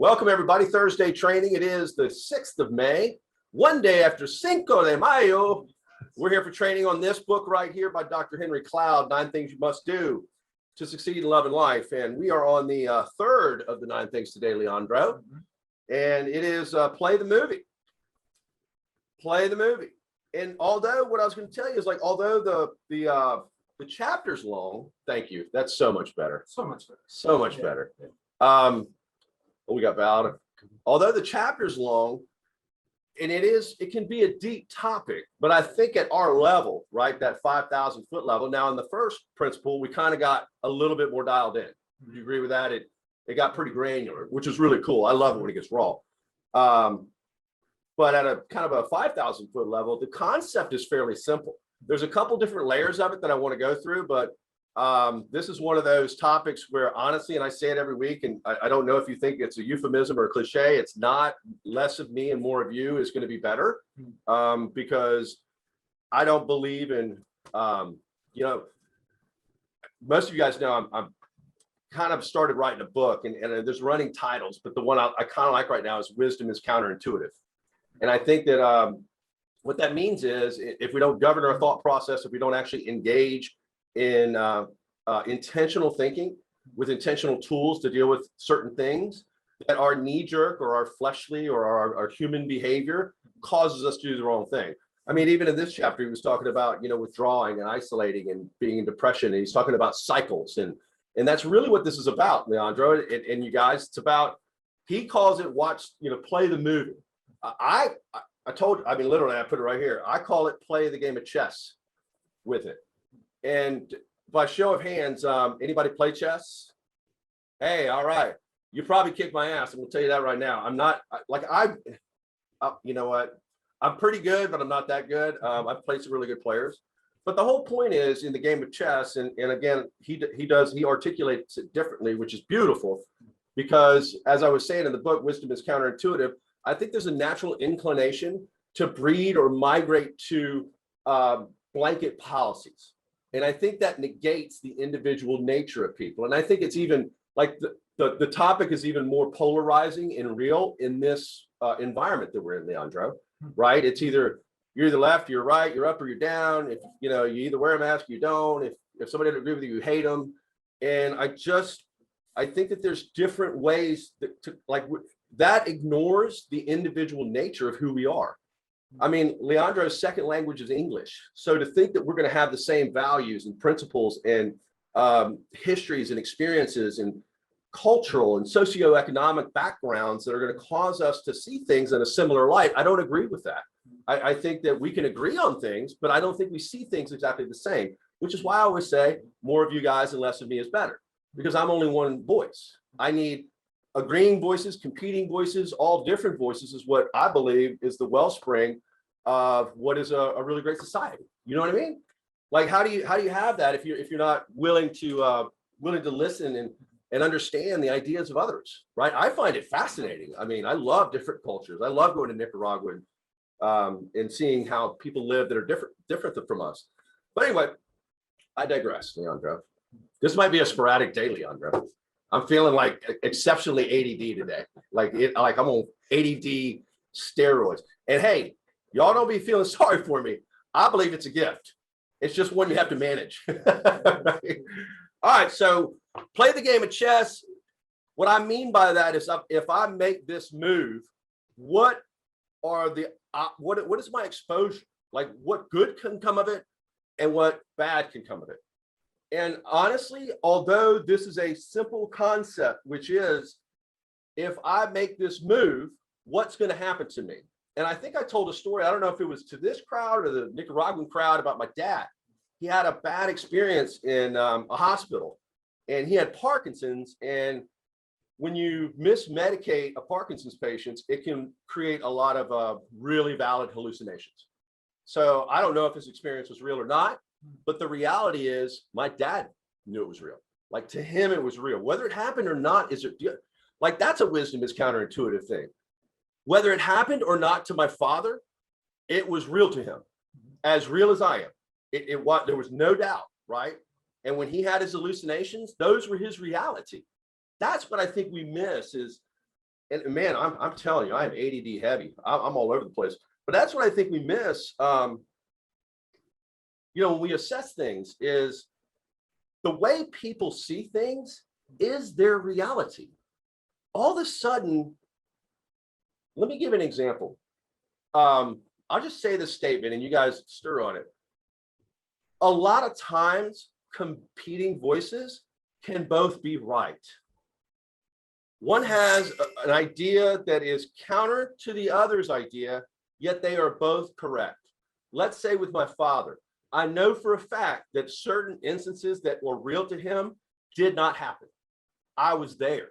Welcome, everybody. Thursday training. It is the 6th of May, one day after Cinco de Mayo. We're here for training on this book right here by Dr. Henry Cloud, 9 Things You Must Do to Succeed in Love and Life. And we are on the third of the 9 Things Today, Leandro. And it is play the movie. Play the movie. And although what I was going to tell you is although the chapter's long, thank you. That's so much better. So much better. So much better. We got Val. Although the chapter's long, and it can be a deep topic, but I think at our level, right, that 5,000 foot level. Now, in the first principle, we kind of got a little bit more dialed in. Do you agree with that? It got pretty granular, which is really cool. I love it when it gets raw. But at a kind of a 5,000 foot level, the concept is fairly simple. There's a couple different layers of it that I want to go through, but this is one of those topics where, honestly, and I say it every week, and I don't know if you think it's a euphemism or a cliche, it's not. Less of me and more of you is going to be better, because I don't believe in, most of you guys know I'm kind of started writing a book, and there's running titles, but the one I kind of like right now is Wisdom is Counterintuitive. And I think that what that means is if we don't govern our thought process, if we don't actually engage in intentional thinking with intentional tools to deal with certain things, that our knee-jerk or our fleshly or our human behavior causes us to do the wrong thing. I mean, even in this chapter, he was talking about, withdrawing and isolating and being in depression. And he's talking about cycles. And that's really what this is about, Leandro. And you guys, it's about, he calls it play the movie. I literally, I put it right here. I call it play the game of chess with it. And by show of hands, anybody play chess? Hey, all right. You probably kicked my ass. I'm gonna tell you that right now. I'm not you know what? I'm pretty good, but I'm not that good. I've played some really good players. But the whole point is in the game of chess, and again, he articulates it differently, which is beautiful, because as I was saying in the book, Wisdom is Counterintuitive. I think there's a natural inclination to breed or migrate to blanket policies. And I think that negates the individual nature of people. And I think it's even like the topic is even more polarizing and real in this environment that we're in, Leandro, right? It's you're either left, you're right, you're up or you're down. If you either wear a mask, you don't. If somebody doesn't agree with you, you hate them. And I think that there's different ways that ignores the individual nature of who we are. I mean, Leandro's second language is English. So to think that we're going to have the same values and principles and histories and experiences and cultural and socioeconomic backgrounds that are going to cause us to see things in a similar light, I don't agree with that. I think that we can agree on things, but I don't think we see things exactly the same, which is why I always say more of you guys and less of me is better, because I'm only one voice. I need agreeing voices, competing voices, all different voices is what I believe is the wellspring of what is a really great society. You know what I mean? Like, how do you have that if you're not willing to listen and understand the ideas of others, right? I find it fascinating. I mean, I love different cultures. I love going to Nicaragua and seeing how people live that are different from us. But anyway, I digress, Leandro. This might be a sporadic day, Leandro. I'm feeling like exceptionally ADD today. Like I'm on ADD steroids. And hey, y'all don't be feeling sorry for me. I believe it's a gift. It's just one you have to manage. Right? All right, so play the game of chess. What I mean by that is if I make this move, what is my exposure? Like, what good can come of it and what bad can come of it? And honestly, although this is a simple concept, which is if I make this move, what's going to happen to me? And I think I told a story, I don't know if it was to this crowd or the Nicaraguan crowd, about my dad. He had a bad experience in a hospital, and he had Parkinson's. And when you mismedicate a Parkinson's patient, it can create a lot of really valid hallucinations. So I don't know if his experience was real or not. But the reality is my dad knew it was real. Like, to him, it was real. Whether it happened or not, that's a wisdom is counterintuitive thing. Whether it happened or not to my father, it was real to him, as real as I am. There was no doubt, right? And when he had his hallucinations, those were his reality. That's what I think we miss is and man, I'm telling you, I'm ADD heavy. I'm all over the place. But that's what I think we miss. When we assess things, is the way people see things is their reality. All of a sudden, let me give an example. I'll just say this statement and you guys stir on it. A lot of times, competing voices can both be right. One has an idea that is counter to the other's idea, yet they are both correct. Let's say with my father, I know for a fact that certain instances that were real to him did not happen. I was there.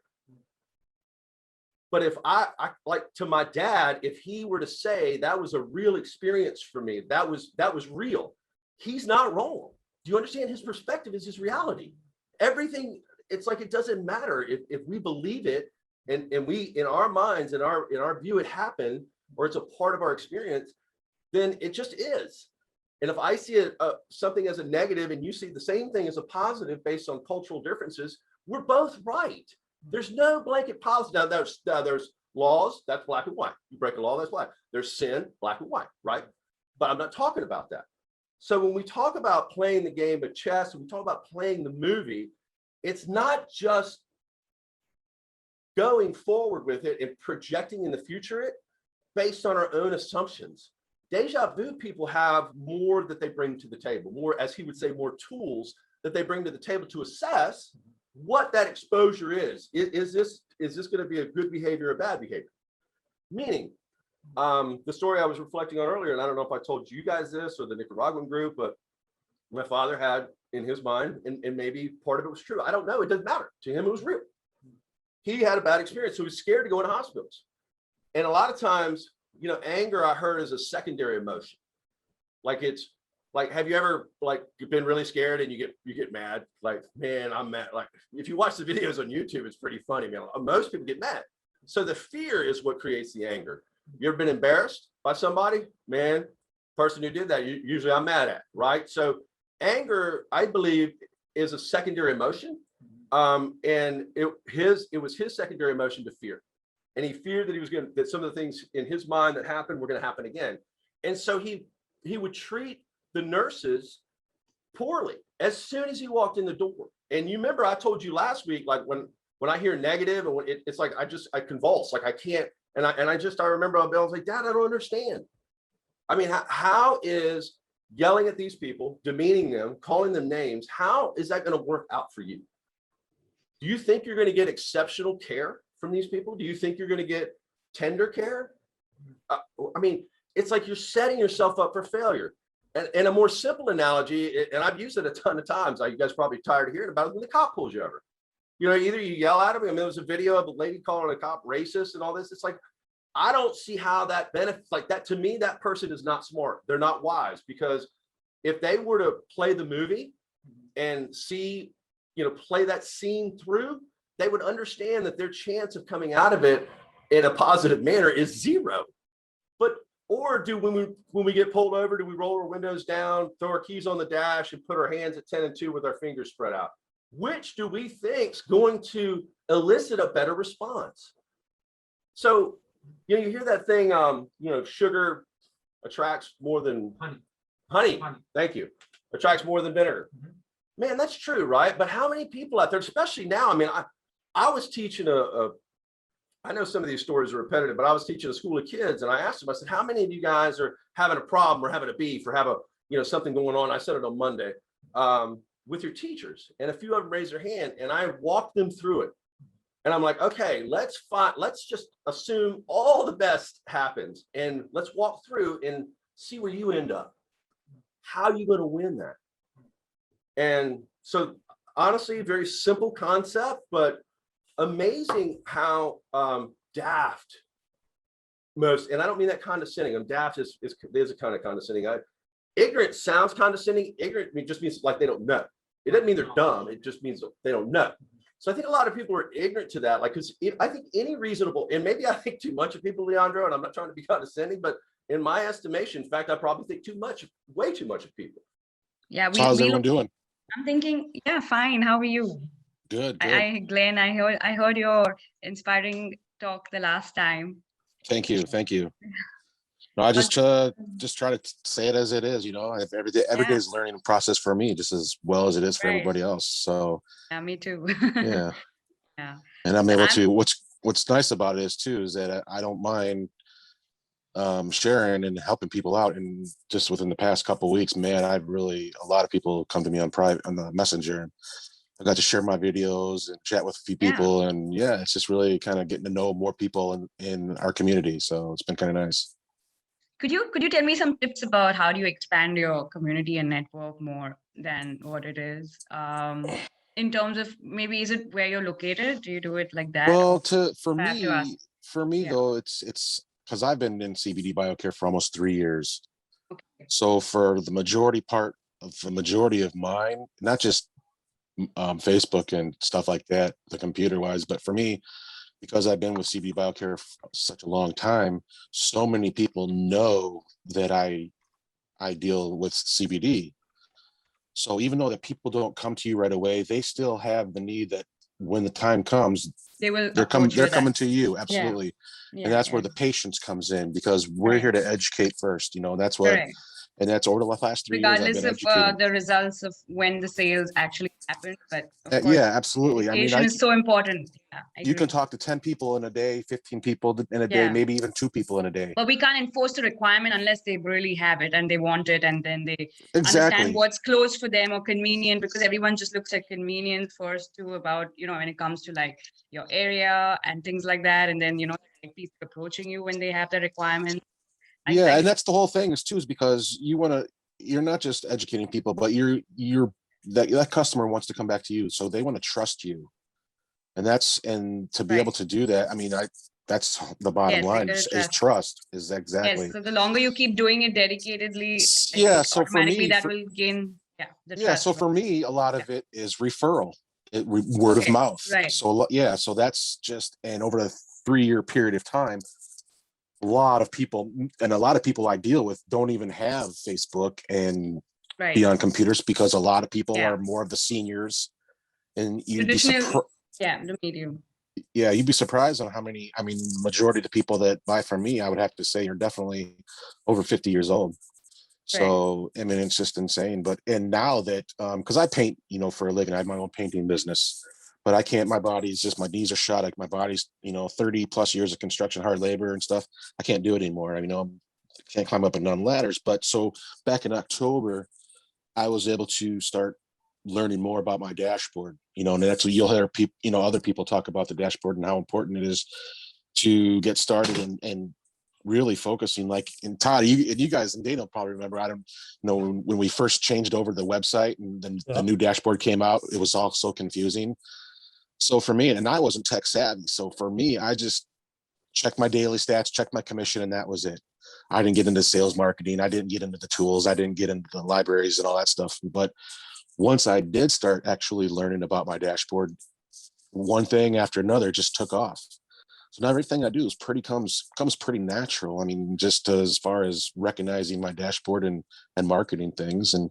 But if I like to my dad, if he were to say that was a real experience for me, that was real, he's not wrong. Do you understand? His perspective is his reality. Everything, it's like it doesn't matter if we believe it and we in our minds, in our view, it happened, or it's a part of our experience, then it just is. And if I see something as a negative and you see the same thing as a positive based on cultural differences, we're both right. There's no blanket policy. Now there's laws, that's black and white. You break a law, that's black. There's sin, black and white, right? But I'm not talking about that. So when we talk about playing the game of chess, when we talk about playing the movie, it's not just going forward with it and projecting in the future it based on our own assumptions. Deja vu people have more that they bring to the table, more, as he would say, more tools that they bring to the table to assess what that exposure is. Is this going to be a good behavior or bad behavior? Meaning, the story I was reflecting on earlier, and I don't know if I told you guys this or the Nicaraguan group, but my father had in his mind, and maybe part of it was true, I don't know, it doesn't matter. To him, it was real. He had a bad experience, so he was scared to go into hospitals. And a lot of times, anger I heard is a secondary emotion. Like it's like, have you ever like been really scared and you get mad? Like, man, I'm mad. Like if you watch the videos on YouTube, it's pretty funny, man. Most people get mad. So the fear is what creates the anger. You ever been embarrassed by somebody? Man, person who did that, usually I'm mad at, right? So anger, I believe, is a secondary emotion. And it was his secondary emotion to fear. And he feared that that some of the things in his mind that happened were going to happen again. And so he would treat the nurses poorly as soon as he walked in the door. And you remember I told you last week, like when I hear negative and it's like I convulse, like I can't. And I remember I was like, Dad, I don't understand. I mean, how is yelling at these people, demeaning them, calling them names, how is that going to work out for you? Do you think you're going to get exceptional care from these people? Do you think you're going to get tender care? I mean, it's like you're setting yourself up for failure. And a more simple analogy, and I've used it a ton of times, you guys are probably tired of hearing about it, when the cop pulls you over. Either you yell at him. I mean, there was a video of a lady calling a cop racist and all this. It's like, I don't see how that benefits. Like that, to me, that person is not smart. They're not wise, because if they were to play the movie and see, play that scene through, they would understand that their chance of coming out of it in a positive manner is zero. Or when we get pulled over, do we roll our windows down, throw our keys on the dash, and put our hands at 10 and 2 with our fingers spread out? Which do we think is going to elicit a better response? So, you hear that thing, sugar attracts more than honey. Thank you. Attracts more than vinegar. Mm-hmm. Man, that's true, right? But how many people out there, especially now? I mean, I was teaching I know some of these stories are repetitive, but I was teaching a school of kids, and I asked them, I said, how many of you guys are having a problem or having a beef or have something going on? I said it on Monday with your teachers, and a few of them raised their hand, and I walked them through it. And I'm like, okay, let's just assume all the best happens, and let's walk through and see where you end up. How are you going to win that? And so honestly, very simple concept, but amazing how daft most, and I don't mean that condescending. Daft is a kind of condescending. Ignorant sounds condescending. Ignorant just means like they don't know. It doesn't mean they're dumb. It just means they don't know. So I think a lot of people are ignorant to that. Like, because I think any reasonable, and maybe I think too much of people, Leandro, and I'm not trying to be condescending, but in my estimation, in fact, I probably think way too much of people. Yeah, how's everyone doing? I'm thinking, yeah, fine. How are you? Good. Glenn, I heard your inspiring talk the last time. Thank you. No, I just try to say it as it is, every day is a learning process for me, just as well as it is for everybody else. So yeah, me too. yeah. Yeah. And I'm able to, what's nice about it is that I don't mind sharing and helping people out. And just within the past couple of weeks, man, a lot of people come to me on the messenger, and I got to share my videos and chat with a few people. And yeah, it's just really kind of getting to know more people in our community. So it's been kind of nice. Could you tell me some tips about how do you expand your community and network more than what it is? In terms of maybe, is it where you're located? Do you do it like that? Well, for me though, it's because I've been in CBD BioCare for almost 3 years. Okay. So for the majority of mine, not just Facebook and stuff like that, the computer wise, but for me, because I've been with CBD BioCare for such a long time, so many people know that I deal with CBD. So even though that people don't come to you right away, they still have the need that when the time comes, they're coming to you. Absolutely. Yeah. And that's where the patience comes in, because we're here to educate first, that's what. Correct. And that's over the last 3 years. Regardless of the results of when the sales actually happen, but of course, yeah, absolutely. education is so important. Yeah, you can talk to 10 people in a day, 15 people in a day, maybe even 2 people in a day. But we can't enforce the requirement unless they really have it and they want it, and then they understand what's close for them or convenient, because everyone just looks at convenience first too, about, when it comes to like your area and things like that. And then, like people approaching you when they have the requirement. Yeah, and that's the whole thing is because you're not just educating people, but that customer wants to come back to you, so they want to trust you, and to be able to do that, that's the bottom line is trust. Is exactly. Yes, so the longer you keep doing it dedicatedly, so for me, that will gain the trust. So for me, a lot of it is referral, word of mouth. Right. So that's just, and over a 3-year period of time, a lot of people I deal with don't even have Facebook and be on computers, because a lot of people are more of the seniors, and you'd be the medium. Yeah, you'd be surprised on how many. Majority of the people that buy from me, I would have to say, are definitely over 50 years old. So it's just insane. And now that because I paint, for a living, I have my own painting business. But I can't, my knees are shot. Like my body's, 30 plus years of construction, hard labor and stuff. I can't do it anymore. I can't climb up and down ladders. But so back in October, I was able to start learning more about my dashboard, and that's what you'll hear people, other people talk about the dashboard and how important it is to get started and really focusing. Like, in Todd, you guys and Dana probably remember, I don't know, when we first changed over the website and then the new dashboard came out, it was all so confusing. So for me, and I wasn't tech savvy, so for me, I just checked my daily stats, checked my commission, and that was it. I didn't get into sales marketing. I didn't get into the tools. I didn't get into the libraries and all that stuff. But once I did start actually learning about my dashboard, one thing after another just took off. So now everything I do is comes pretty natural. Just as far as recognizing my dashboard and marketing things, and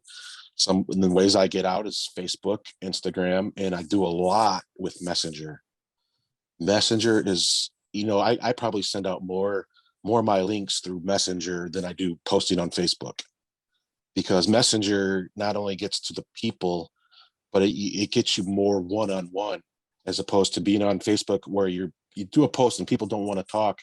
the ways I get out is Facebook, Instagram, and I do a lot with Messenger. Messenger is, I probably send out more of my links through Messenger than I do posting on Facebook, because Messenger not only gets to the people, but it gets you more one-on-one, as opposed to being on Facebook where you do a post and people don't want to talk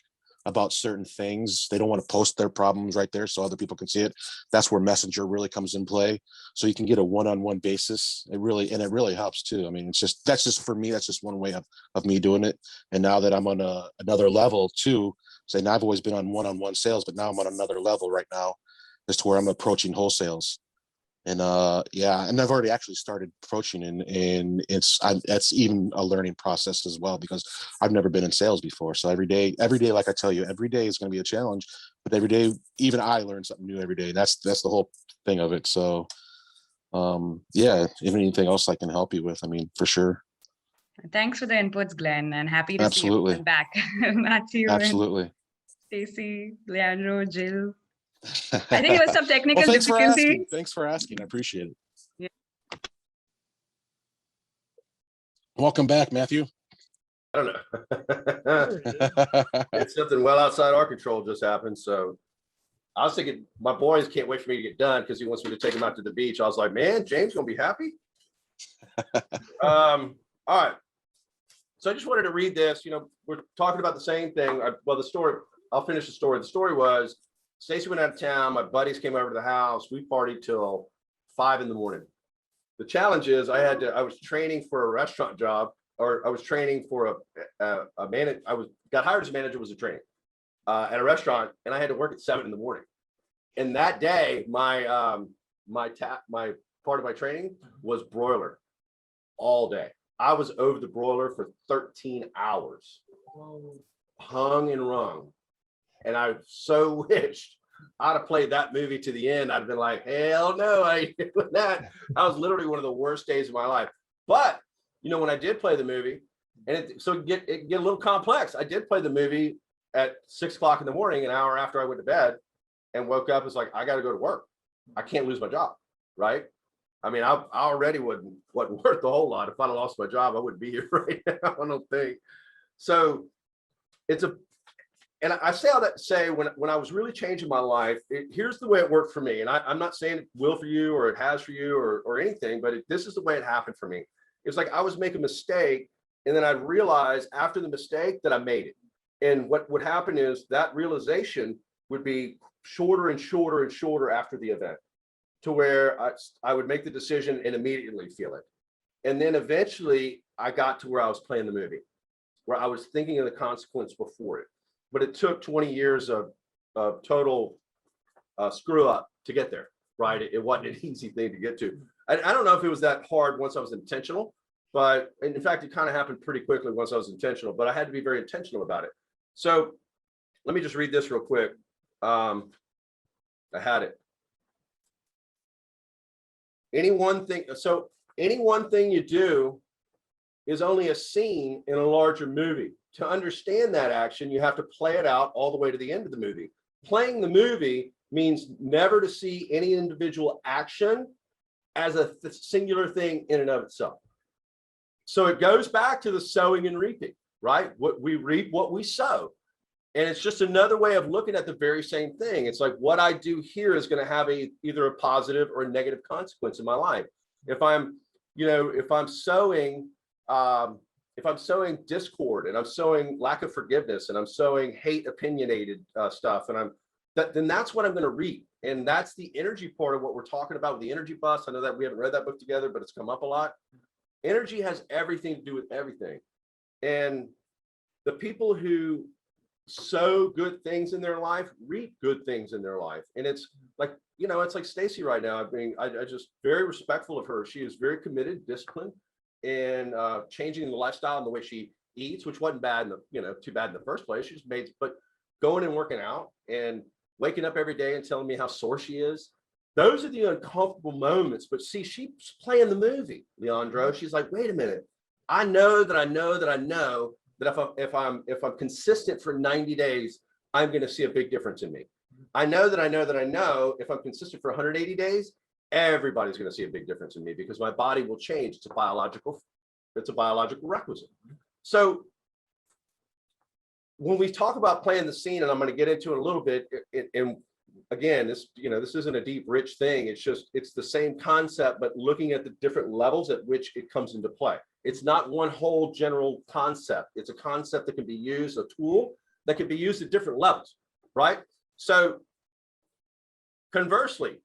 about certain things. They don't want to post their problems right there so other people can see it. That's where Messenger really comes in play. So you can get a one-on-one basis. It really helps too. That's just for me, that's just one way of me doing it. And now that I'm on another level too, saying I've always been on one-on-one sales, but now I'm on another level right now, as to where I'm approaching wholesales. And and I've already actually started approaching, and that's even a learning process as well, because I've never been in sales before. So every day, like I tell you, every day is going to be a challenge, but every day, even I learn something new every day. That's the whole thing of it. So, if anything else I can help you with, for sure. Thanks for the inputs, Glenn, and happy to see you back. Matthew, absolutely. Stacy, Leandro, Jill. I think it was some technical difficulty. Thanks for asking. I appreciate it. Yeah. Welcome back, Matthew. don't know. It's something well outside our control just happened. So I was thinking my boys can't wait for me to get done because he wants me to take him out to the beach. I was like, man, James gonna be happy. All right. So I just wanted to read this. You know, we're talking about the same thing. Well, the story, I'll finish the story. The story was Stacy went out of town. My buddies came over to the house. We partied till 5 in the morning. The challenge is I was training for a restaurant job, or I was training for a manager. Got hired as a manager, was a training at a restaurant, and I had to work at 7 in the morning. And that day, my part of my training was broiler all day. I was over the broiler for 13 hours, hung and rung. And I so wished I'd have played that movie to the end. I'd have been like, hell no, I ain't doing that. That was literally one of the worst days of my life. But, you know, when I did play the movie, and it get a little complex. I did play the movie at 6 o'clock in the morning, an hour after I went to bed, and woke up. It's like, I got to go to work. I can't lose my job, right? I mean, I already wasn't worth a whole lot. If I'd have lost my job, I wouldn't be here right now, I don't think. So and I say all that to say, when I was really changing my life, here's the way it worked for me. And I'm not saying it will for you or it has for you or anything, but this is the way it happened for me. It's like I was making a mistake, and then I'd realize after the mistake that I made it. And what would happen is that realization would be shorter and shorter and shorter after the event, to where I would make the decision and immediately feel it. And then eventually I got to where I was playing the movie, where I was thinking of the consequence before it. But it took 20 years of total screw up to get there, right? It wasn't an easy thing to get to. I don't know if it was that hard once I was intentional, but in fact, it kind of happened pretty quickly once I was intentional, but I had to be very intentional about it. So let me just read this real quick. I had it. Any one thing you do is only a scene in a larger movie. To understand that action, you have to play it out all the way to the end of the movie. Playing the movie means never to see any individual action as a singular thing in and of itself. So it goes back to the sowing and reaping, right? What we reap, what we sow. And it's just another way of looking at the very same thing. It's like what I do here is going to have either a positive or a negative consequence in my life. If I'm sowing discord, and I'm sowing lack of forgiveness, and I'm sowing hate, opinionated stuff, and then that's what I'm going to reap. And that's the energy part of what we're talking about with the energy bus. I know that we haven't read that book together, but it's come up a lot. Energy has everything to do with everything. And the people who sow good things in their life reap good things in their life. And it's like, it's like Stacy right now. I mean, I just very respectful of her. She is very committed, disciplined, and changing the lifestyle and the way she eats, which wasn't bad too bad in the first place. She just made, but going and working out and waking up every day and telling me how sore she is. Those are the uncomfortable moments. But see, she's playing the movie, Leandro. She's like, wait a minute. I know that if I'm consistent for 90 days, I'm going to see a big difference in me. I know if I'm consistent for 180 days, everybody's going to see a big difference in me because my body will change. It's a biological requisite. So when we talk about playing the scene, and I'm going to get into it a little bit, and again, this isn't a deep, rich thing. It's the same concept, but looking at the different levels at which it comes into play. It's not one whole general concept. It's a concept that can be used, a tool that can be used at different levels, right? So conversely,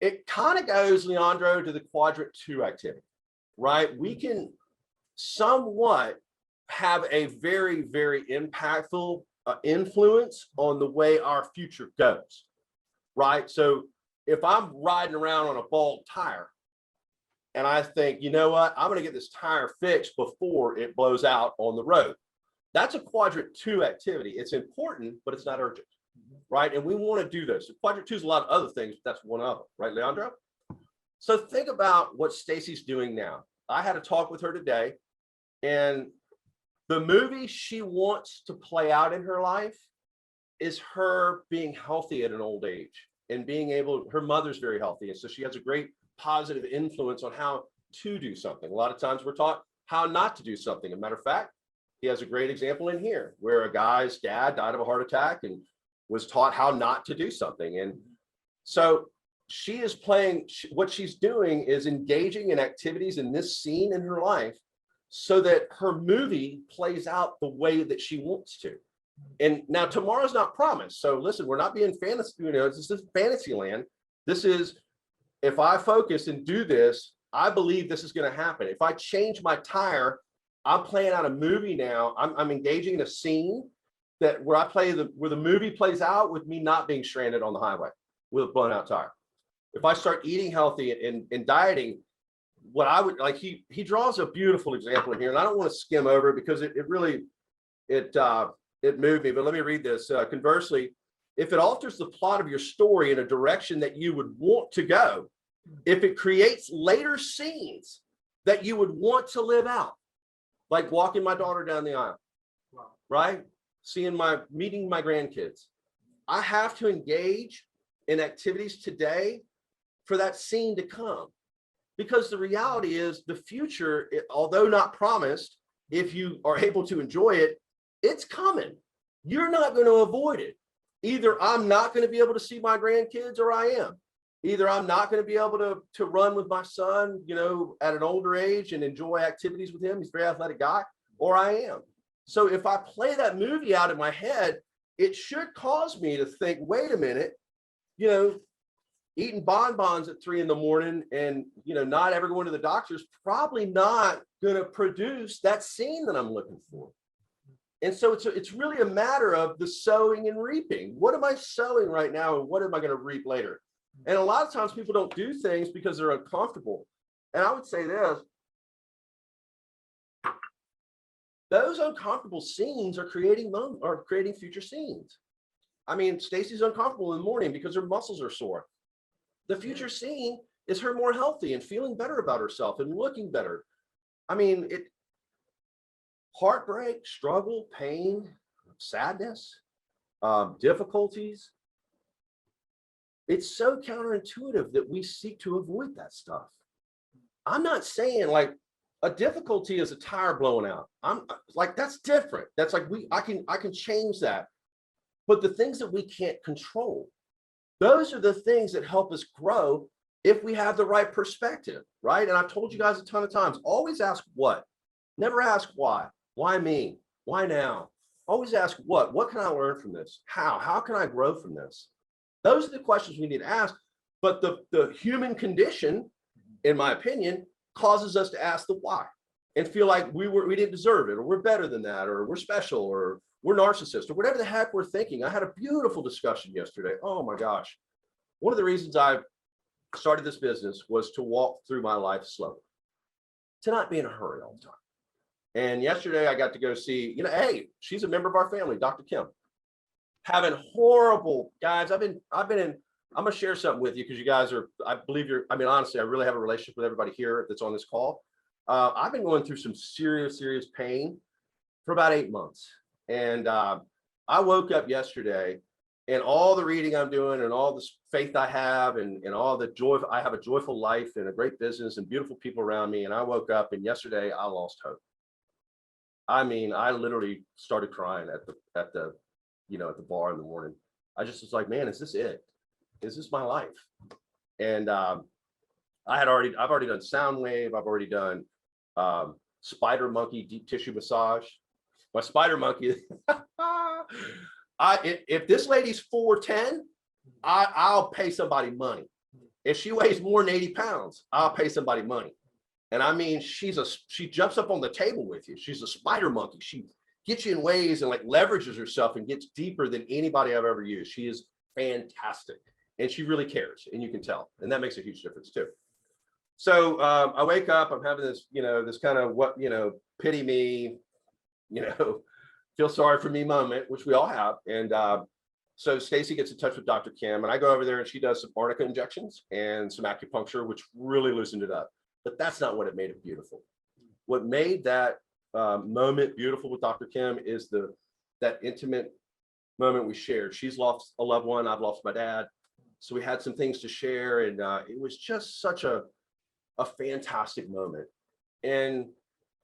it kind of goes, Leandro, to the quadrant 2 activity, right? We can somewhat have a very, very impactful influence on the way our future goes, right? So if I'm riding around on a bald tire and I think, you know what, I'm going to get this tire fixed before it blows out on the road. That's a quadrant 2 activity. It's important, but it's not urgent, right? And we want to do this. Quadrant 2 is a lot of other things, but that's one of them, right, Leandro? So think about what Stacy's doing now. I had a talk with her today, and the movie she wants to play out in her life is her being healthy at an old age and being able, her mother's very healthy. And so she has a great positive influence on how to do something. A lot of times we're taught how not to do something. As a matter of fact, he has a great example in here where a guy's dad died of a heart attack and was taught how not to do something. And so she is playing, what she's doing is engaging in activities in this scene in her life so that her movie plays out the way that she wants to. And now tomorrow's not promised. So listen, we're not being fantasy, this is fantasy land. This is, if I focus and do this, I believe this is going to happen. If I change my tire, I'm playing out a movie now. I'm engaging in a scene that where I play where the movie plays out with me not being stranded on the highway with a blown out tire. If I start eating healthy and dieting, what I would like, he draws a beautiful example in here, and I don't want to skim over it because it really moved me. But let me read this. Conversely, if it alters the plot of your story in a direction that you would want to go, if it creates later scenes that you would want to live out, like walking my daughter down the aisle, right? Meeting my grandkids. I have to engage in activities today for that scene to come. Because the reality is the future, although not promised, if you are able to enjoy it, it's coming. You're not going to avoid it. Either I'm not going to be able to see my grandkids or I am. Either I'm not going to be able to run with my son, at an older age and enjoy activities with him. He's a very athletic guy, or I am. So if I play that movie out in my head, it should cause me to think, wait a minute, eating bonbons at 3 a.m. and, not ever going to the doctor is probably not going to produce that scene that I'm looking for. And so it's really a matter of the sowing and reaping. What am I sowing right now? And what am I going to reap later? And a lot of times people don't do things because they're uncomfortable. And I would say this, those uncomfortable scenes are creating future scenes. I mean, Stacy's uncomfortable in the morning because her muscles are sore. The future scene is her more healthy and feeling better about herself and looking better. I mean, heartbreak, struggle, pain, sadness, difficulties. It's so counterintuitive that we seek to avoid that stuff. I'm not saying like a difficulty is a tire blowing out. I'm like, that's different. That's like I can change that. But the things that we can't control, those are the things that help us grow if we have the right perspective, right? And I've told you guys a ton of times, always ask what, never ask why. Why me? Why now? Always ask what can I learn from this? How can I grow from this? Those are the questions we need to ask. But the human condition, in my opinion, causes us to ask the why and feel like we didn't deserve it, or we're better than that, or we're special, or we're narcissists, or whatever the heck we're thinking. I had a beautiful discussion yesterday. Oh my gosh. One of the reasons I started this business was to walk through my life slowly, to not be in a hurry all the time. And yesterday I got to go see, hey, she's a member of our family, Dr. Kim. Having horrible, guys, I'm going to share something with you because you guys are, honestly, I really have a relationship with everybody here that's on this call. I've been going through some serious pain for about 8 months. And I woke up yesterday and all the reading I'm doing and all the faith I have and all the joy, I have a joyful life and a great business and beautiful people around me. And I woke up and yesterday I lost hope. I mean, I literally started crying at the bar in the morning. I just was like, man, is this it? Is this my life? And I've already done sound wave. I've already done spider monkey deep tissue massage. My spider monkey. If this lady's 4'10", I'll pay somebody money. If she weighs more than 80 pounds, I'll pay somebody money. And I mean, she jumps up on the table with you. She's a spider monkey. She gets you in ways and like leverages herself and gets deeper than anybody I've ever used. She is fantastic. And she really cares, and you can tell. And that makes a huge difference too. So I wake up, I'm having this, this kind of pity me, feel sorry for me moment, which we all have. And so Stacy gets in touch with Dr. Kim, and I go over there and she does some arnica injections and some acupuncture, which really loosened it up. But that's not what made it beautiful. What made that moment beautiful with Dr. Kim is that intimate moment we shared. She's lost a loved one. I've lost my dad. So we had some things to share. And it was just such a a fantastic moment. And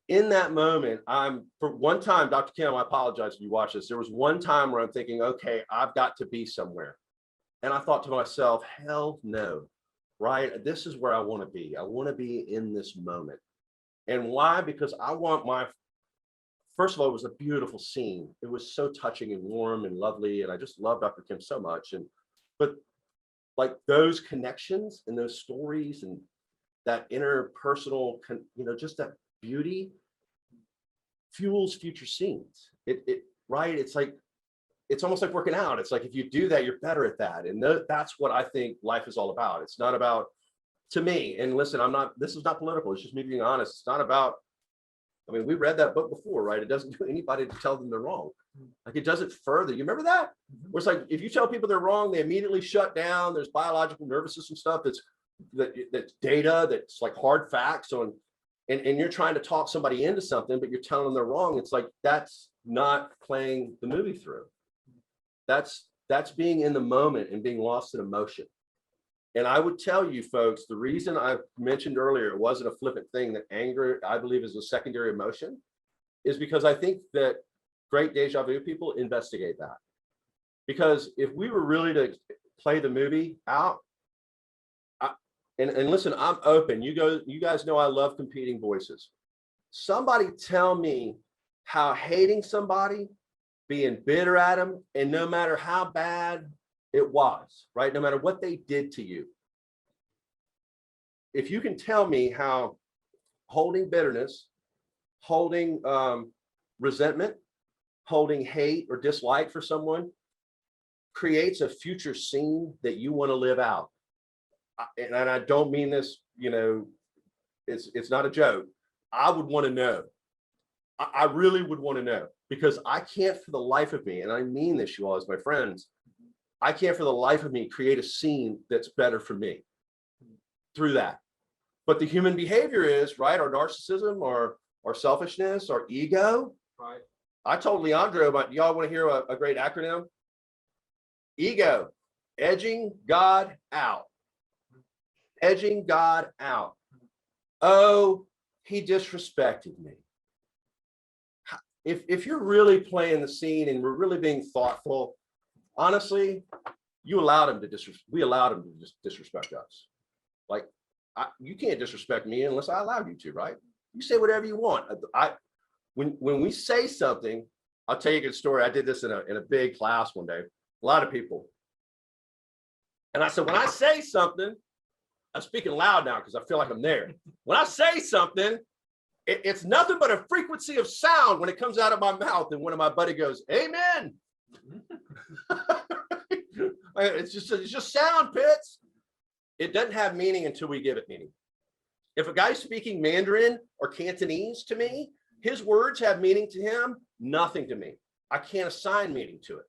in that moment, for one time, Dr. Kim, I apologize if you watch this. There was one time where I'm thinking, okay, I've got to be somewhere. And I thought to myself, hell no, right? This is where I want to be. I want to be in this moment. And why? Because I want first of all, it was a beautiful scene. It was so touching and warm and lovely. And I just love Dr. Kim so much. But like those connections and those stories and that interpersonal, just that beauty fuels future scenes. Right? It's like, it's almost like working out. It's like, if you do that, you're better at that. And that's what I think life is all about. It's not about, to me, and listen, this is not political. It's just me being honest. It's not about, I mean, we read that book before, right? It doesn't do anybody to tell them they're wrong. Like, it doesn't further. You remember that? Where it's like, if you tell people they're wrong, they immediately shut down. There's biological nervous system stuff that's data, that's like hard facts. So, and you're trying to talk somebody into something, but you're telling them they're wrong. It's like, that's not playing the movie through. That's being in the moment and being lost in emotion. And I would tell you folks, the reason I mentioned earlier, it wasn't a flippant thing, that anger, I believe, is a secondary emotion, is because I think that great deja vu people investigate that. Because if we were really to play the movie out, and listen, I'm open. You guys know I love competing voices. Somebody tell me how hating somebody, being bitter at them, and no matter how bad it was, right? No matter what they did to you. If you can tell me how holding bitterness, holding resentment, holding hate or dislike for someone creates a future scene that you want to live out. And I don't mean this, it's not a joke. I would want to know. I really would want to know, because I can't for the life of me, and I mean this, you all as my friends, I can't for the life of me create a scene that's better for me through that. But the human behavior is, right, our narcissism, our selfishness, our ego. Right. I told Leandro about, y'all want to hear a great acronym? Ego, edging God out. Edging God out. Oh, he disrespected me. If you're really playing the scene and we're really being thoughtful, honestly, we allowed him to disrespect us. Like, you can't disrespect me unless I allowed you to, right? You say whatever you want. When we say something, I'll tell you a good story. I did this in a big class one day, a lot of people. And I said, when I say something, I'm speaking loud now because I feel like I'm there. When I say something, it's nothing but a frequency of sound when it comes out of my mouth. And one of my buddy goes, amen. It's just sound, Pitts. It doesn't have meaning until we give it meaning. If a guy's speaking Mandarin or Cantonese to me, his words have meaning to him, nothing to me. I can't assign meaning to it.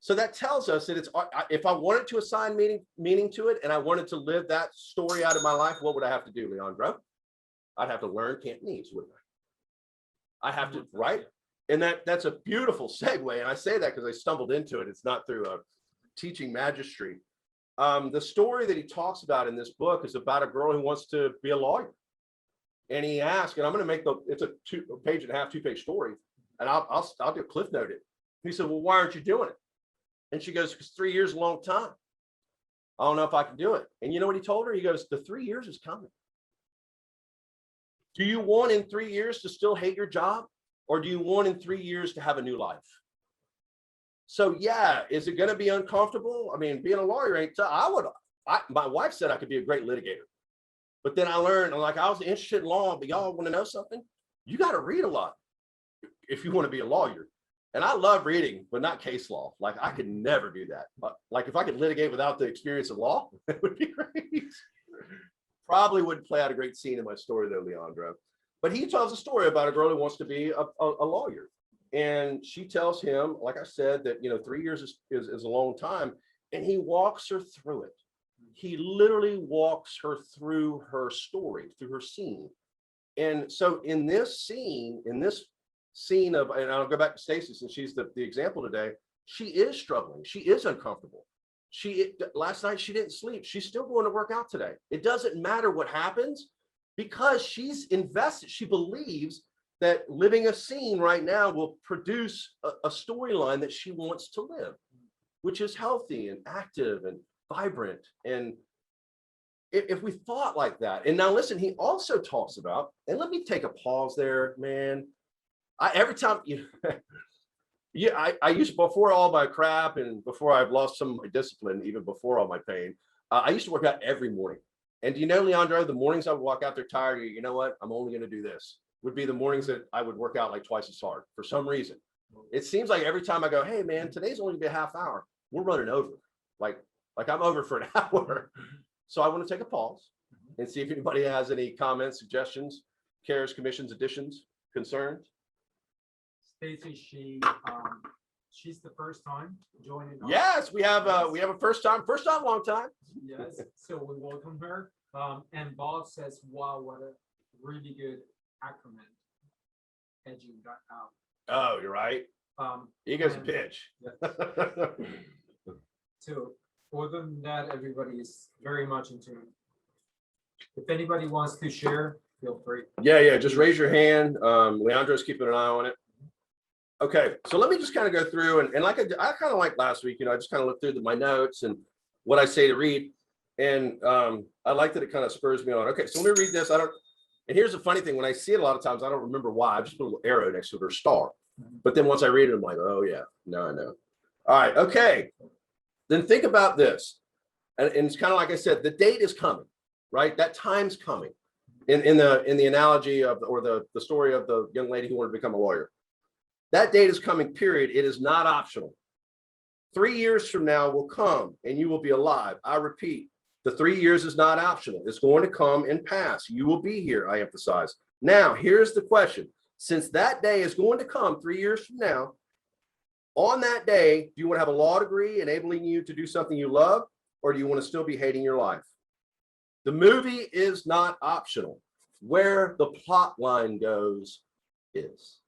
So that tells us that if I wanted to assign meaning to it and I wanted to live that story out of my life, what would I have to do, Leandro? I'd have to learn Cantonese, wouldn't I? I have to, right? And that's a beautiful segue. And I say that because I stumbled into it. It's not through a teaching magistry. The story that he talks about in this book is about a girl who wants to be a lawyer. And he asked, and I'm going to make it's a 2-page story, and I'll do cliff note it. He said, well, why aren't you doing it? And she goes, because 3 years is a long time. I don't know if I can do it. And you know what he told her? He goes, the 3 years is coming. Do you want in 3 years to still hate your job? Or do you want in 3 years to have a new life? So yeah, is it going to be uncomfortable? I mean, being a lawyer ain't tough. My wife said I could be a great litigator. But then I learned, I was interested in law, but y'all want to know something? You got to read a lot if you want to be a lawyer. And I love reading, but not case law. Like, I could never do that. But like, if I could litigate without the experience of law, it would be great. Probably wouldn't play out a great scene in my story though, Leandro. But he tells a story about a girl who wants to be a lawyer. And she tells him, like I said, that 3 years is a long time. And he walks her through it. He literally walks her through her story, through her scene. And so in this scene of, and I'll go back to Stacy since she's the example today, she is struggling. She is uncomfortable. Last night she didn't sleep. She's still going to work out today. It doesn't matter what happens. because she's invested. She believes that living a scene right now will produce a storyline that she wants to live, which is healthy and active and vibrant. And if we thought like that, and now listen, he also talks about, and let me take a pause there, man. Every time yeah, I used, before all my crap and before I've lost some of my discipline, even before all my pain, I used to work out every morning. And do you know, Leandro, the mornings I would walk out there tired, you know what, I'm only going to do this, would be the mornings that I would work out like twice as hard for some reason. It seems like every time I go, hey man, today's only gonna be a half hour, we're running over. Like I'm over for an hour. So I want to take a pause and see if anybody has any comments, suggestions, cares, commissions, additions, concerns. Stacy, she's the first time joining us. Yes, we have a first time, long time. Yes, so we welcome her. And Bob says, wow, what a really good acronym. Edging that out. Oh, you're right. He goes a pitch. Yeah. So other than that, everybody is very much in tune. If anybody wants to share, feel free. Yeah, just raise your hand. Leandro's keeping an eye on it. Okay, so let me just kind of go through and like I kind of like last week, I just kind of looked through my notes and what I say to read. And I like that it kind of spurs me on. Okay, so let me read this. And here's the funny thing, when I see it a lot of times, I don't remember why. I just put a little arrow next to it or star. But then once I read it, I'm like, oh yeah, now I know. All right, okay. Then think about this. And it's kind of like I said, the date is coming, right? That time's coming. In the analogy of, or the story of the young lady who wanted to become a lawyer. That date is coming, period. It is not optional. 3 years from now will come and you will be alive. I repeat, the 3 years is not optional. It's going to come and pass. You will be here, I emphasize. Now, here's the question. Since that day is going to come 3 years from now, on that day, do you want to have a law degree enabling you to do something you love, or do you want to still be hating your life? The movie is not optional. Where the plot line goes is.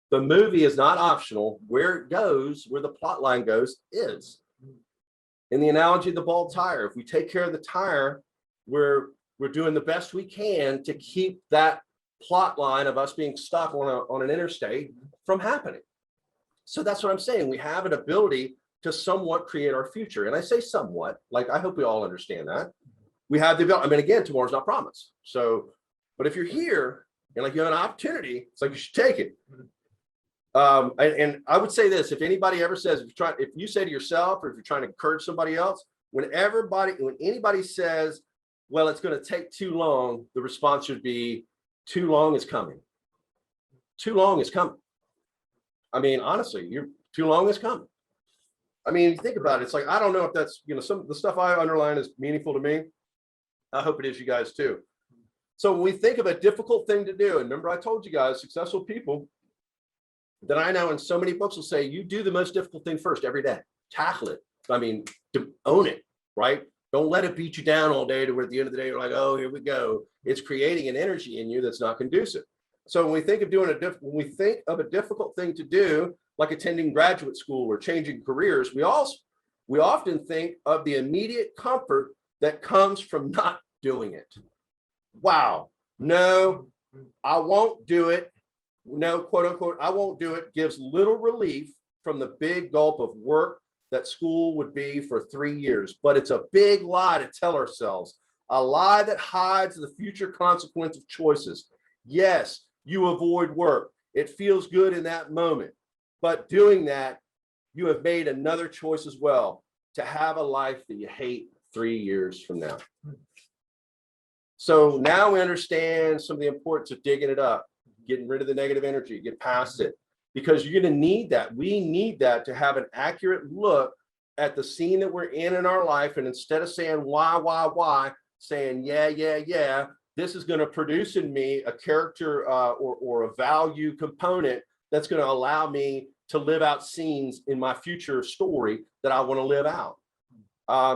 The movie is not optional. Where it goes, where the plot line goes is. In the analogy of the bald tire, if we take care of the tire, we're doing the best we can to keep that plot line of us being stuck on an interstate from happening. So that's what I'm saying. We have an ability to somewhat create our future. And I say somewhat, like I hope we all understand that. We have the ability, I mean, again, tomorrow's not promised. So, but if you're here and like you have an opportunity, it's like you should take it. And I would say this, if anybody ever says, if you say to yourself, or if you're trying to encourage somebody else, when anybody says, well, it's going to take too long, the response should be, too long is coming. Too long is coming. I mean, honestly, too long is coming. I mean, think about it. It's like, I don't know if that's, some of the stuff I underline is meaningful to me. I hope it is you guys too. So when we think of a difficult thing to do, and remember I told you guys, successful people that I know in so many books will say, you do the most difficult thing first every day. Tackle it. I mean, to own it, right? Don't let it beat you down all day to where at the end of the day, you're like, oh, here we go. It's creating an energy in you that's not conducive. So when we think of a difficult thing to do, like attending graduate school or changing careers, we often think of the immediate comfort that comes from not doing it. Wow, no, I won't do it. No, quote unquote, I won't do it gives little relief from the big gulp of work that school would be for 3 years. But it's a big lie to tell ourselves, a lie that hides the future consequence of choices. Yes, you avoid work. It feels good in that moment. But doing that, you have made another choice as well, to have a life that you hate 3 years from now. So now we understand some of the importance of digging it up, getting rid of the negative energy, get past it, because you're going to need that. We need that to have an accurate look at the scene that we're in our life. And instead of saying why, saying yeah, this is going to produce in me a character or a value component that's going to allow me to live out scenes in my future story that I want to live out.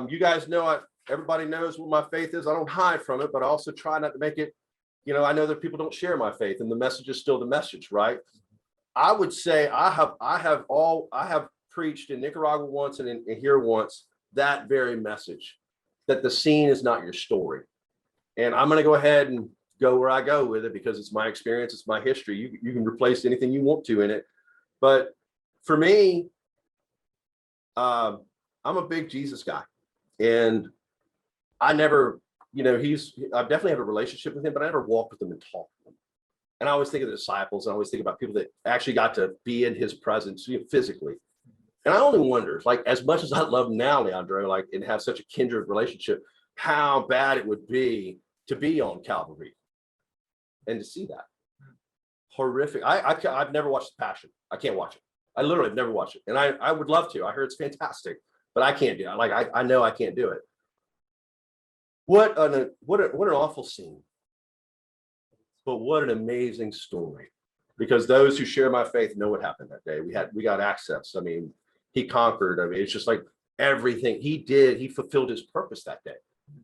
You guys know, everybody knows what my faith is. I don't hide from it, but I also try not to make it, I know that people don't share my faith, and the message is still the message, right? I would say I have preached in Nicaragua once and here once that very message, that the scene is not your story. And I'm going to go ahead and go where I go with it because it's my experience, it's my history. You can replace anything you want to in it. But for me, I'm a big Jesus guy. And I never, I've definitely had a relationship with him, but I never walked with him and talked with him. And I always think of the disciples, and I always think about people that actually got to be in his presence physically. And I only wonder, like, as much as I love now, Leandro, like, and have such a kindred relationship, how bad it would be to be on Calvary and to see that. Horrific. I've never watched The Passion. I can't watch it. I literally have never watched it. And I would love to. I heard it's fantastic, but I can't do it. Like, I know I can't do it. What an awful scene. But what an amazing story. Because those who share my faith know what happened that day. We got access. I mean, he conquered. I mean, it's just like everything he did, he fulfilled his purpose that day.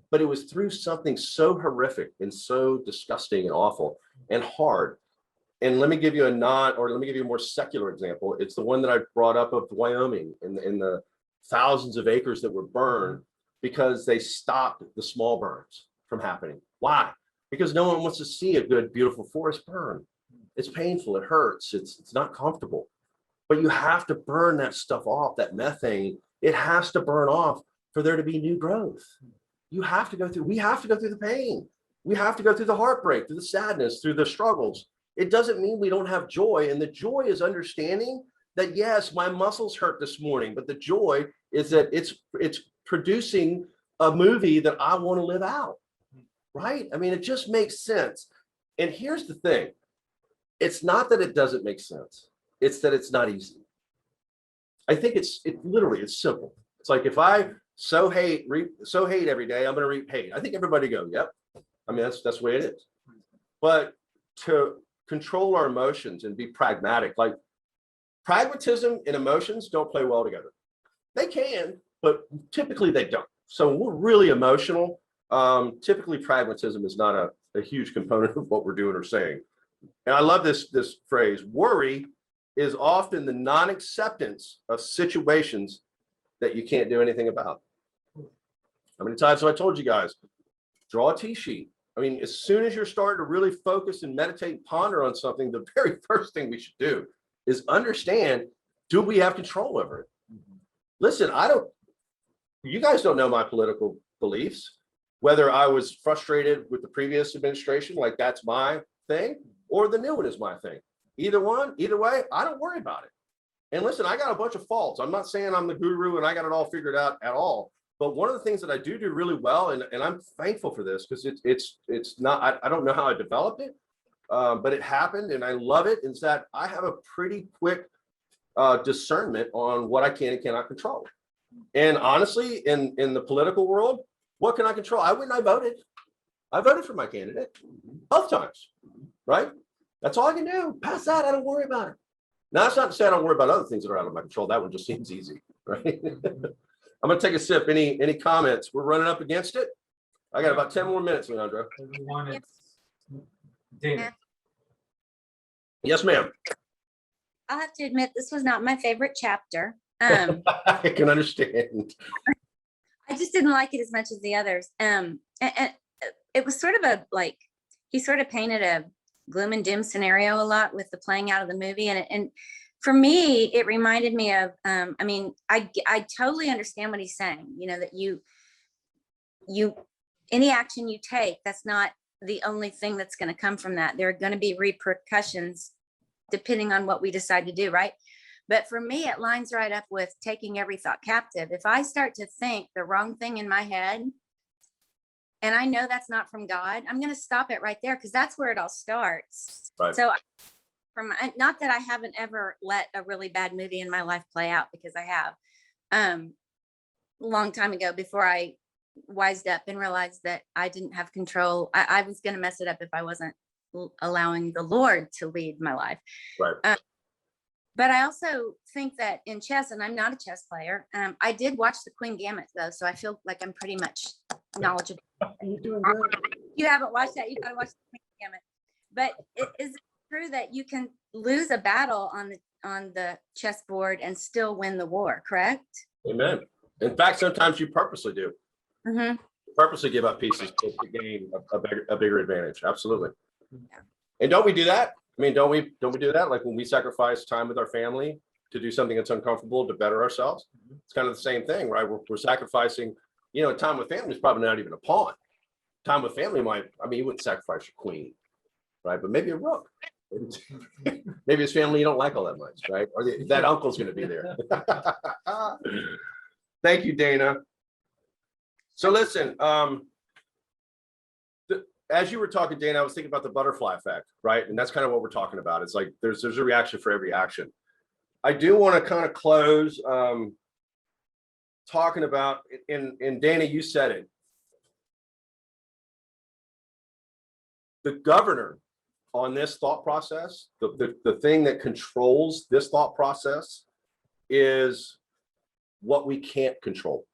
But it was through something so horrific and so disgusting and awful and hard. And let me give you a more secular example. It's the one that I brought up of Wyoming in the thousands of acres that were burned because they stopped the small burns from happening. Why? Because no one wants to see a good, beautiful forest burn. It's painful, it hurts, it's not comfortable. But you have to burn that stuff off, that methane. It has to burn off for there to be new growth. We have to go through the pain. We have to go through the heartbreak, through the sadness, through the struggles. It doesn't mean we don't have joy. And the joy is understanding that, yes, my muscles hurt this morning, but the joy is that it's producing a movie that I want to live out. Right? I mean, it just makes sense. And here's the thing. It's not that it doesn't make sense. It's that it's not easy. I think it's simple. It's like if I sow hate every day, I'm going to reap hate. I think everybody go, yep. I mean, that's the way it is. But to control our emotions and be pragmatic, like pragmatism and emotions don't play well together. They can, but typically they don't. So we're really emotional. Typically pragmatism is not a huge component of what we're doing or saying. And I love this phrase. Worry is often the non-acceptance of situations that you can't do anything about. How many times have I told you guys, draw a T-sheet? I mean, as soon as you're starting to really focus and meditate and ponder on something, the very first thing we should do is understand, do we have control over it? Listen, you guys don't know my political beliefs. Whether I was frustrated with the previous administration, like that's my thing, or the new one is my thing. Either way, I don't worry about it. And listen, I got a bunch of faults. I'm not saying I'm the guru and I got it all figured out at all. But one of the things that I do really well, and I'm thankful for this because it's not, I don't know how I developed it, but it happened and I love it, is that I have a pretty quick discernment on what I can and cannot control. And honestly, in the political world, what can I control? I voted. I voted for my candidate both times, right? That's all I can do. Past that, I don't worry about it. Now, that's not to say I don't worry about other things that are out of my control. That one just seems easy, right? I'm going to take a sip. Any comments? We're running up against it. I got about 10 more minutes, Leandro. Everyone, it's Dana. Yes, ma'am. I'll have to admit, this was not my favorite chapter. I can understand. I just didn't like it as much as the others. And it was sort of he sort of painted a gloom and doom scenario a lot with the playing out of the movie. And for me, it reminded me of, I mean, I totally understand what he's saying, that any action you take, that's not the only thing that's going to come from that. There are going to be repercussions depending on what we decide to do, right? But for me, it lines right up with taking every thought captive. If I start to think the wrong thing in my head, and I know that's not from God, I'm going to stop it right there because that's where it all starts. Right. So not that I haven't ever let a really bad movie in my life play out, because I have a long time ago, before I wised up and realized that I didn't have control. I was going to mess it up if I wasn't allowing the Lord to lead my life. Right. But I also think that in chess, and I'm not a chess player, I did watch the Queen Gambit though, so I feel like I'm pretty much knowledgeable. You're doing good. You haven't watched that, you gotta watch the Queen Gambit. But is it true that you can lose a battle on the chessboard and still win the war, correct? Amen. In fact, sometimes you purposely do. Mm-hmm. Purposely give up pieces to gain a bigger advantage. Absolutely. Yeah. And don't we do that? I mean, don't we do that? Like when we sacrifice time with our family to do something that's uncomfortable to better ourselves, it's kind of the same thing, right? We're sacrificing, you know, time with family is probably not even a pawn. Time with family might, I mean, you wouldn't sacrifice your queen, right? But maybe a rook. Maybe his family you don't like all that much, right? Or that uncle's going to be there. Thank you, Dana. So listen, as you were talking, Dana, I was thinking about the butterfly effect, right? And that's kind of what we're talking about. It's like there's a reaction for every action. I do want to kind of close talking about, and Dana, you said it. The governor on this thought process, the thing that controls this thought process is what we can't control,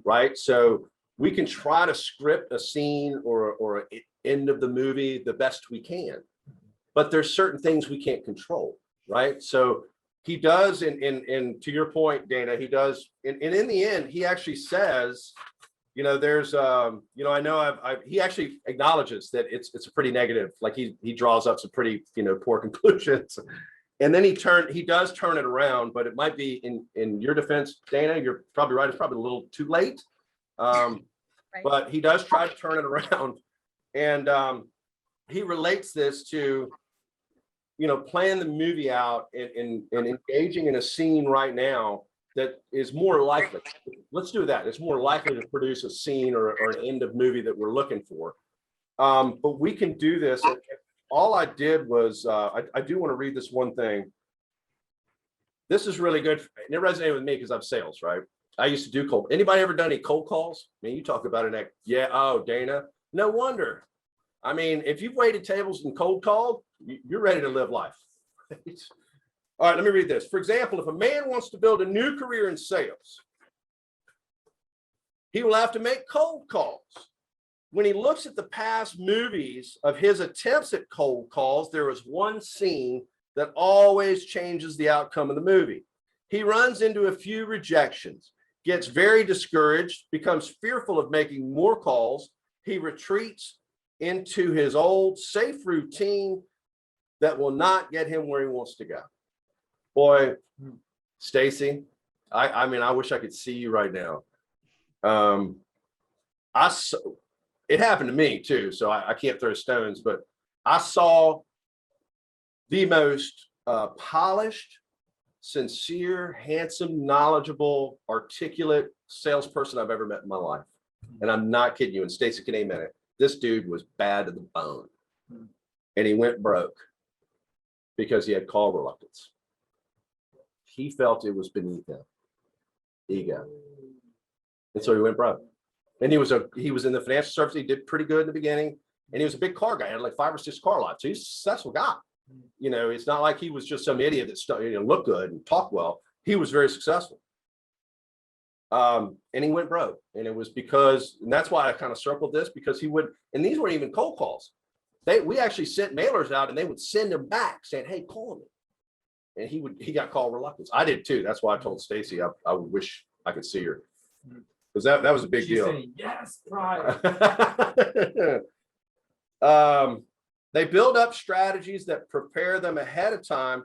right? So we can try to script a scene or an end of the movie the best we can, but there's certain things we can't control, right? So he does, and to your point, Dana, he does, and in the end, he actually says, you know, there's, you know, I know he actually acknowledges that it's a pretty negative, like he draws up some pretty, you know, poor conclusions. And then he does turn it around, but it might be in your defense, Dana, you're probably right. It's probably a little too late. Right. But he does try to turn it around. And he relates this to, you know, playing the movie out and engaging in a scene right now that is more likely, let's do that. It's more likely to produce a scene or an end of movie that we're looking for. But we can do this. All I did was, I do want to read this one thing. This is really good. And it resonated with me because I'm sales, right? I used to do cold. Anybody ever done any cold calls? I mean, you talk about it. Yeah. Oh, Dana, no wonder. I mean, if you've waited tables and cold called, you're ready to live life. All right, let me read this. For example, if a man wants to build a new career in sales, he will have to make cold calls. When he looks at the past movies of his attempts at cold calls, there is one scene that always changes the outcome of the movie. He runs into a few rejections, gets very discouraged, becomes fearful of making more calls. He retreats into his old safe routine that will not get him where he wants to go. Boy, Stacy, I mean, I wish I could see you right now. It happened to me too, so I can't throw stones, but I saw the most polished, sincere, handsome, knowledgeable, articulate salesperson I've ever met in my life. And I'm not kidding you, and Stacy can amen it. This dude was bad to the bone. And he went broke because he had call reluctance. He felt it was beneath him, ego. And so he went broke. And he was in the financial service. He did pretty good in the beginning. And he was a big car guy. He had like 5 or 6 car lots. So he's a successful guy. You know, it's not like he was just some idiot that looked good and talked well. He was very successful. And he went broke. And it was because, and that's why I kind of circled this, because he would, and these weren't even cold calls. We actually sent mailers out and they would send him back saying, hey, call me. And he got call reluctance. I did too. That's why I told Stacy I would wish I could see her. Because that was a big deal. Saying, yes, right. They build up strategies that prepare them ahead of time.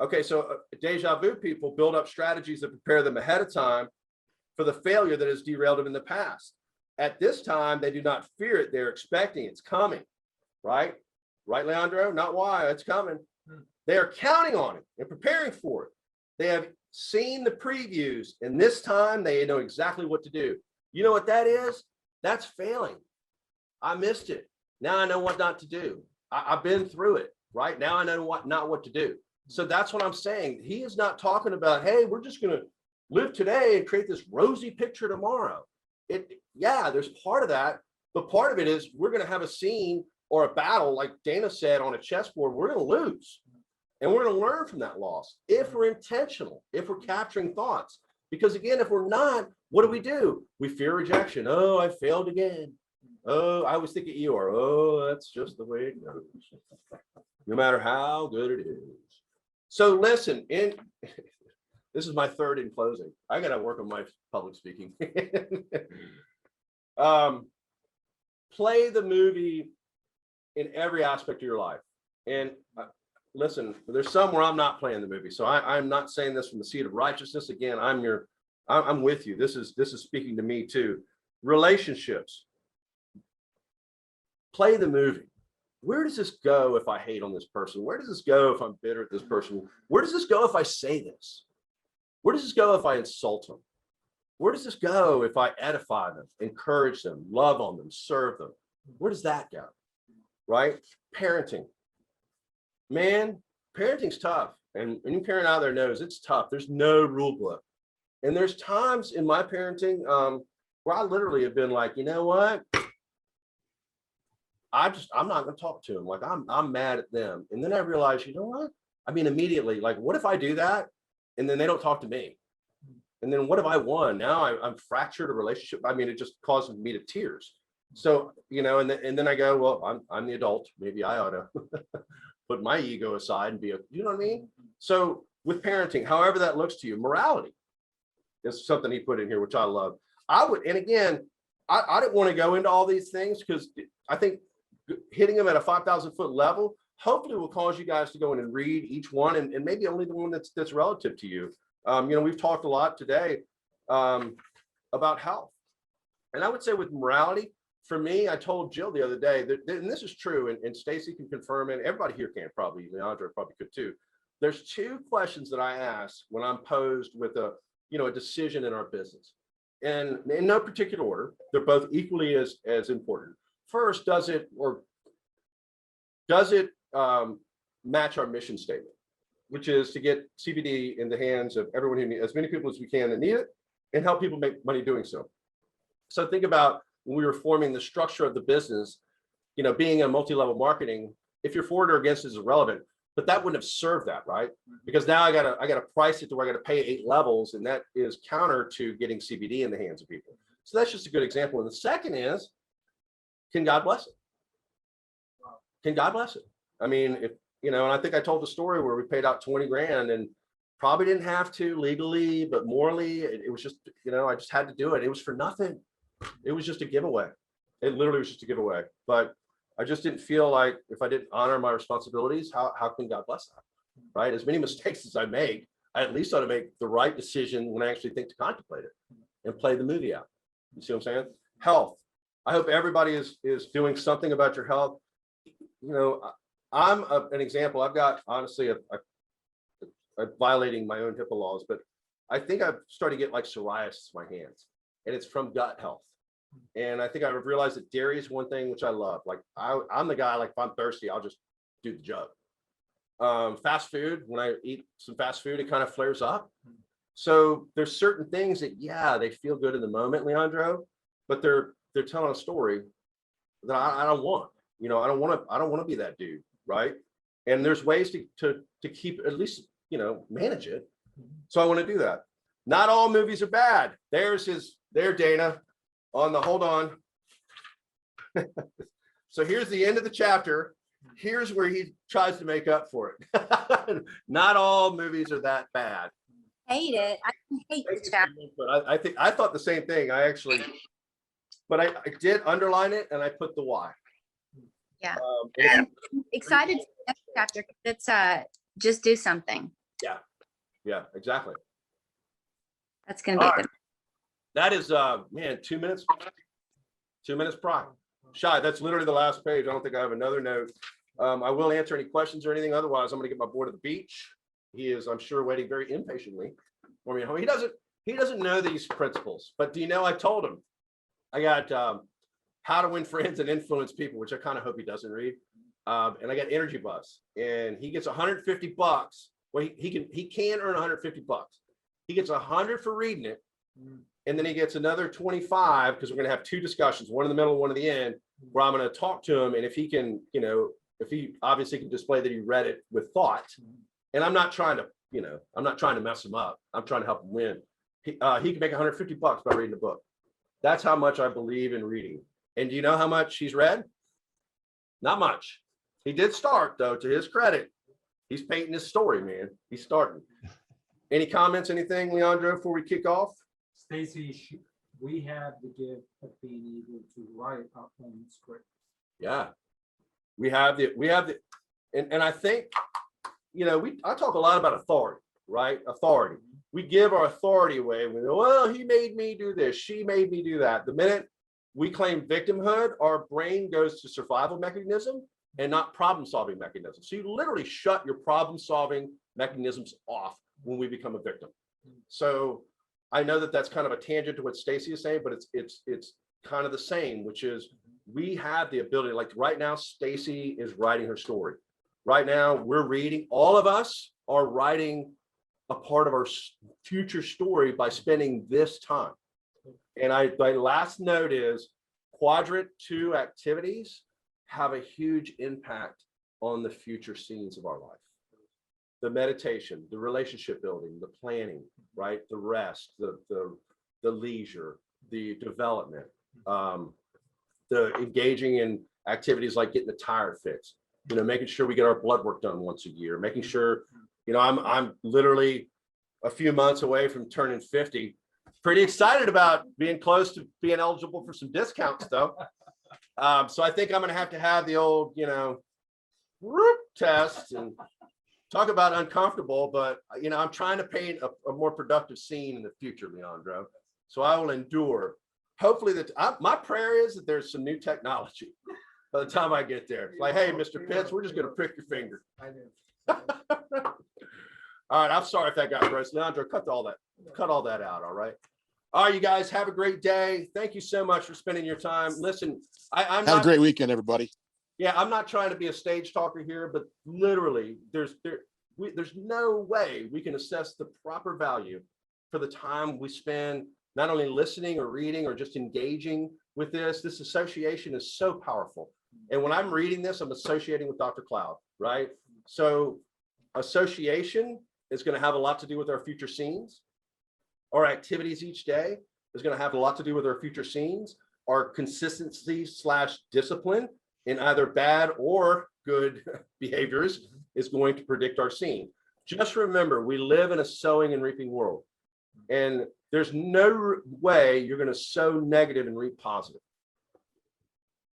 Okay, so deja vu people build up strategies that prepare them ahead of time for the failure that has derailed them in the past. At this time, they do not fear it. They're expecting it's coming, right? Right, Leandro? Not why, it's coming. They are counting on it and preparing for it. They have seen the previews, and this time they know exactly what to do. You know what that is? That's failing. I missed it. Now I know what not to do. I've been through it, right? Now I know not what to do. So that's what I'm saying. He is not talking about, hey, we're just going to live today and create this rosy picture tomorrow. Yeah, there's part of that, but part of it is we're going to have a scene or a battle, like Dana said, on a chessboard. We're going to lose. And we're going to learn from that loss if we're intentional, if we're capturing thoughts. Because again, if we're not, what do? We fear rejection. Oh, I failed again. Oh, I always think of Eeyore. Oh, that's just the way it goes. No matter how good it is. So listen, this is my third in closing. I got to work on my public speaking. Play the movie in every aspect of your life. And listen, there's some where I'm not playing the movie. So I'm not saying this from the seat of righteousness. Again, I'm with you. This is speaking to me too. Relationships. Play the movie. Where does this go if I hate on this person? Where does this go if I'm bitter at this person? Where does this go if I say this? Where does this go if I insult them? Where does this go if I edify them, encourage them, love on them, serve them? Where does that go? Right? Parenting. Man, parenting's tough. And any parent out there knows it's tough. There's no rule book. And there's times in my parenting where I literally have been like, you know what? I'm not going to talk to them. Like I'm mad at them. And then I realized, you know what? I mean, immediately, like, what if I do that? And then they don't talk to me. And then what have I won? Now I'm fractured a relationship. I mean, it just causes me to tears. So, you know, and then I go, well, I'm the adult. Maybe I ought to put my ego aside and be you know what I mean? So with parenting, however that looks to you, morality is something he put in here, which I love. And again, I didn't want to go into all these things because I think hitting them at a 5,000 foot level, hopefully will cause you guys to go in and read each one and maybe only the one that's relative to you. You know, we've talked a lot today about health. And I would say with morality, for me, I told Jill the other day that, and this is true, and Stacy can confirm it, everybody here can probably, Leandra probably could too. There's two questions that I ask when I'm posed with a decision in our business. And in no particular order, they're both equally as important. First, does it match our mission statement, which is to get CBD in the hands of everyone who needs, as many people as we can that need it, and help people make money doing so. So think about when we were forming the structure of the business, you know, being a multi-level marketing, if you're for it or against it is irrelevant, but that wouldn't have served that, right? Because now I gotta price it to where I gotta pay 8 levels, and that is counter to getting CBD in the hands of people. So that's just a good example. And the second is, can God bless it? Can God bless it? I mean, if, you know, and I think I told the story where we paid out 20 grand and probably didn't have to legally, but morally, it was just, you know, I just had to do it. It was for nothing. It was just a giveaway. It literally was just a giveaway. But I just didn't feel like if I didn't honor my responsibilities, how can God bless that? Right? As many mistakes as I make, I at least ought to make the right decision when I actually think to contemplate it and play the movie out. You see what I'm saying? Health. I hope everybody is doing something about your health. You know, I'm an example. I've got honestly I'm violating my own HIPAA laws, but I think I've started to get like psoriasis in my hands, and it's from gut health. And I think I've realized that dairy is one thing which I love. Like I'm the guy, like if I'm thirsty, I'll just do the jug. Fast food, when I eat some fast food, it kind of flares up. So there's certain things that, yeah, they feel good in the moment, Leandro, but they're telling a story that I don't want. You know, I don't want to be that dude, right? And there's ways to keep, at least, you know, manage it. So I want to do that. Not all movies are bad. There, Dana, on the, hold on. So here's the end of the chapter. Here's where he tries to make up for it. Not all movies are that bad. Hate it. I hate this chapter. But I thought the same thing. I did underline it and I put the why. Yeah. I'm excited for the next chapter. It's just do something. Yeah, exactly. That's gonna be good. That is man, 2 minutes. 2 minutes prime. Shy, that's literally the last page. I don't think I have another note. I will answer any questions or anything. Otherwise, I'm gonna get my boy to the beach. He is, I'm sure, waiting very impatiently for me home. He doesn't know these principles, but do you know I told him I got How to Win Friends and Influence People, which I kind of hope he doesn't read. And I got Energy Bus, and he gets $150. Well, he can earn $150. He gets 100 for reading it, and then he gets another 25 because we're going to have 2 discussions, one in the middle, one at the end, where I'm going to talk to him, and if he can, you know, if he obviously can display that he read it with thought, and I'm not trying to, you know, I'm not trying to mess him up. I'm trying to help him win. He can make $150 by reading the book. That's how much I believe in reading. And do you know how much he's read? Not much. He did start, though, to his credit. He's painting his story, man. He's starting. Any comments, anything, Leandro, before we kick off? Stacy, we have the gift of being able to write our own script. Yeah. We have the, and I think, I talk a lot about authority, right? Authority. We give our authority away. We go, well, he made me do this. She made me do that. The minute we claim victimhood, our brain goes to survival mechanism and not problem solving mechanism. So you literally shut your problem solving mechanisms off when we become a victim. So I know that that's kind of a tangent to what Stacy is saying, but it's kind of the same, which is we have the ability, like right now, Stacy is writing her story. Right now, we're reading, all of us are writing a part of our future story by spending this time. And my last note is quadrant 2 activities have a huge impact on the future scenes of our life. The meditation, the relationship building, the planning, right? The rest, the leisure, the development, the engaging in activities like getting the tire fixed, making sure we get our blood work done once a year, making sure, I'm literally a few months away from turning 50. Pretty excited about being close to being eligible for some discounts though. So I think I'm going to have the old, whoop test and talk about uncomfortable, but I'm trying to paint a more productive scene in the future, Leandro. So I will endure. Hopefully my prayer is that there's some new technology by the time I get there. It's like, hey, Mr. Pitts, we're just going to prick your finger. I know. All right, I'm sorry if that got gross. Leandro, cut all that out, all right? All right, you guys have a great day. Thank you so much for spending your time. Listen, I'm Have a great weekend, everybody. Yeah, I'm not trying to be a stage talker here, but literally there's no way we can assess the proper value for the time we spend not only listening or reading or just engaging with this. This association is so powerful. And when I'm reading this, I'm associating with Dr. Cloud, right? So association is going to have a lot to do with our future scenes. Our activities each day is going to have a lot to do with our future scenes. Our consistency / discipline in either bad or good behaviors is going to predict our scene. Just remember, we live in a sowing and reaping world. And there's no way you're going to sow negative and reap positive.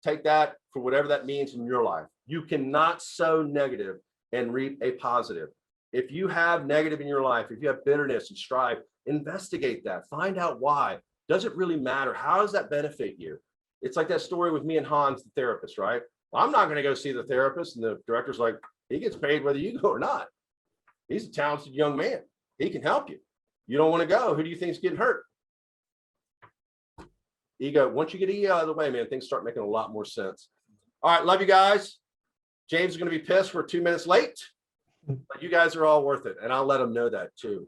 Take that for whatever that means in your life. You cannot sow negative and reap a positive. If you have negative in your life, if you have bitterness and strife, investigate that. Find out why. Does it really matter? How does that benefit you? It's like that story with me and Hans, the therapist, right? Well, I'm not going to go see the therapist. And the director's like, he gets paid whether you go or not. He's a talented young man. He can help you. You don't want to go. Who do you think is getting hurt? Ego. Once you get ego out of the way, man, things start making a lot more sense. All right. Love you guys. James is going to be pissed. We're 2 minutes late, but you guys are all worth it. And I'll let him know that too.